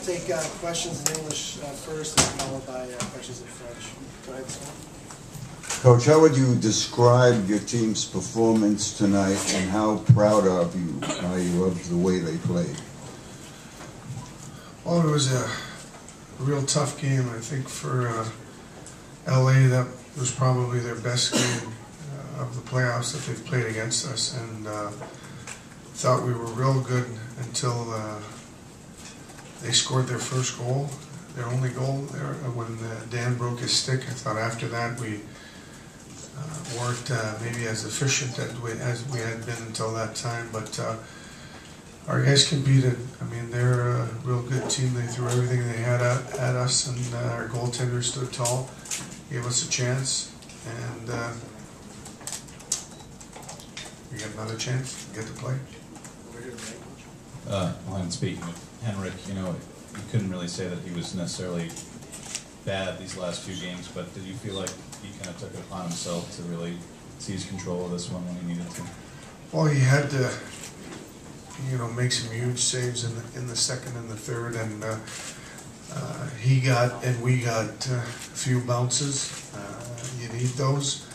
take questions in English first, and followed by questions in French. Go ahead, Sam. Coach, how would you describe your team's performance tonight, and how proud are you of the way they played? Well, it was a real tough game. I think for LA, that was probably their best game of the playoffs that they've played against us, and thought we were real good until they scored their first goal, their only goal there when Dan broke his stick. I thought after that we weren't maybe as efficient as we had been until that time, but our guys competed. I mean, they're a real good team. They threw everything they had at us, and our goaltender stood tall, gave us a chance, and we got another chance to get to play. When speaking of Henrik, you know, you couldn't really say that he was necessarily bad these last few games, but did you feel like he kind of took it upon himself to really seize control of this one when he needed to? Well, he had to, you know, make some huge saves in the second and the third, and he got and we got a few bounces. You need those.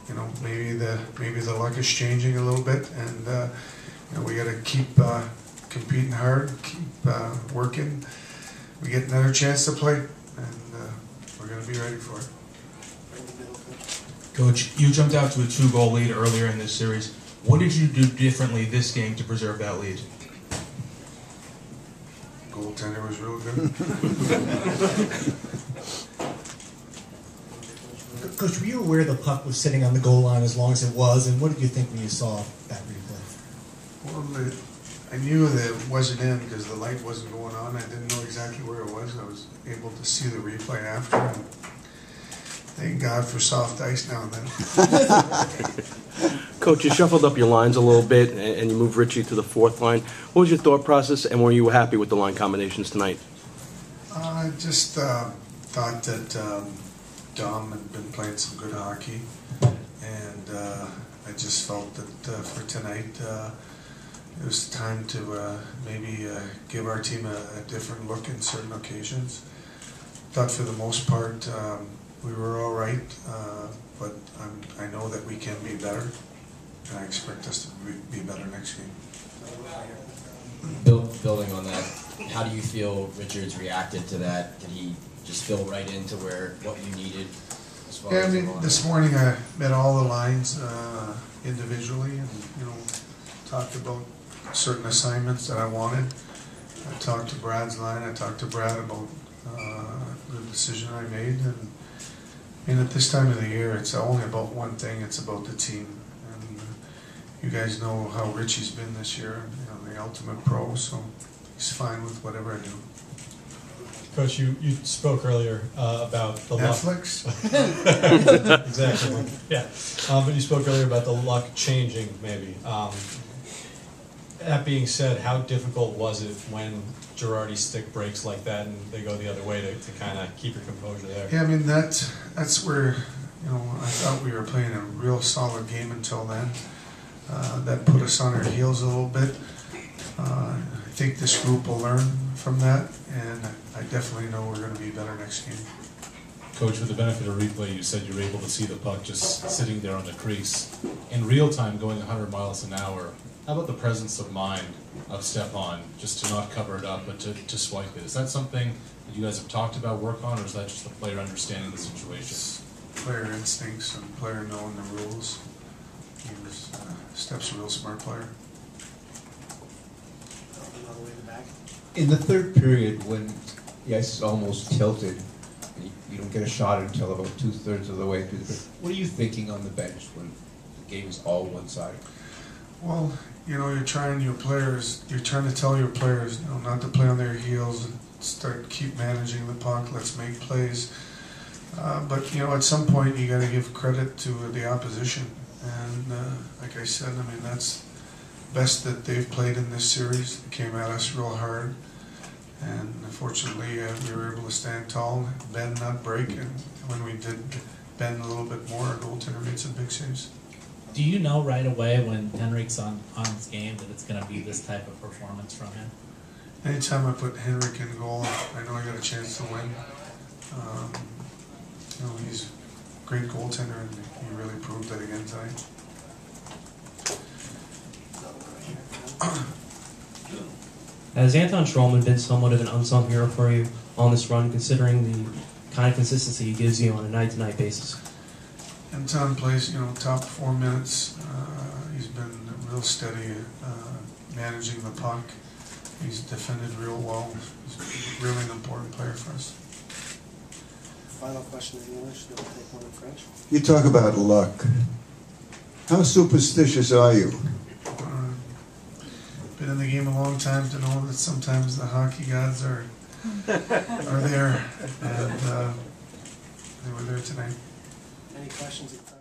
You know, maybe the luck is changing a little bit, and you know, we got to keep competing hard, keep working. We get another chance to play, and we're going to be ready for it. Coach, you jumped out to a 2-goal lead earlier in this series. What did you do differently this game to preserve that lead? Goaltender was real good. Coach, were you aware the puck was sitting on the goal line as long as it was, and what did you think when you saw that replay? Well, I knew that it wasn't in because the light wasn't going on. I didn't know exactly where it was. I was able to see the replay after, and thank God for soft ice now and then. Coach, you shuffled up your lines a little bit, and you moved Richie to the fourth line. What was your thought process, and were you happy with the line combinations tonight? I just thought that Dom had been playing some good hockey, and I just felt that for tonight it was time to maybe give our team a different look in certain occasions. Thought for the most part we were all right, but I know that we can be better, and I expect us to be better next game. Building on that, how do you feel Richards reacted to that? Did he just fill right into what you needed? As far Yeah, as I mean, this morning I met all the lines individually, and you know, talked about certain assignments that I wanted. I talked to Brad's line. I talked to Brad about the decision I made, and at this time of the year, it's only about one thing. It's about the team, and you guys know how Richie's been this year. You know, the ultimate pro, so he's fine with whatever I do. Coach, you spoke earlier about the Netflix? luck. Exactly. Yeah. But you spoke earlier about the luck changing, maybe. That being said, how difficult was it when Girardi's stick breaks like that and they go the other way to kind of keep your composure there? Yeah, I mean, that's where, you know, I thought we were playing a real solid game until then. That put us on our heels a little bit. I think this group will learn from that, and I definitely know we're going to be better next game. Coach, with the benefit of replay, you said you were able to see the puck just sitting there on the crease. In real time, going 100 miles an hour, how about the presence of mind of Stepan, just to not cover it up, but to swipe it? Is that something that you guys have talked about, work on, or is that just the player understanding the situation? Player instincts and player knowing the rules. He was, Step's a real smart player. In the third period, when the ice is almost tilted, and you don't get a shot until about 2/3 of the way through the period, what are you thinking on the bench when the game is all one-sided? Well, you know, you're trying to tell your players, you know, not to play on their heels and keep managing the puck, let's make plays. But, you know, at some point you got to give credit to the opposition. And like I said, I mean, that's best that they've played in this series. They came at us real hard. And unfortunately, we were able to stand tall, bend, not break. And when we did bend a little bit more, our goaltender made some big saves. Do you know right away when Henrik's on his game that it's going to be this type of performance from him? anytime I put Henrik in goal, I know I got a chance to win. You know, he's a great goaltender, and he really proved that again tonight. Has Anton Stralman been somewhat of an unsung hero for you on this run, considering the kind of consistency he gives you on a night-to-night basis? Anton plays, you know, top 4 minutes. He's been real steady, managing the puck. He's defended real well. He's really an important player for us. Final question in English, then we'll take one in French. You talk about luck. How superstitious are you? Been in the game a long time to know that sometimes the hockey gods are there, and they were there tonight. Any questions in French?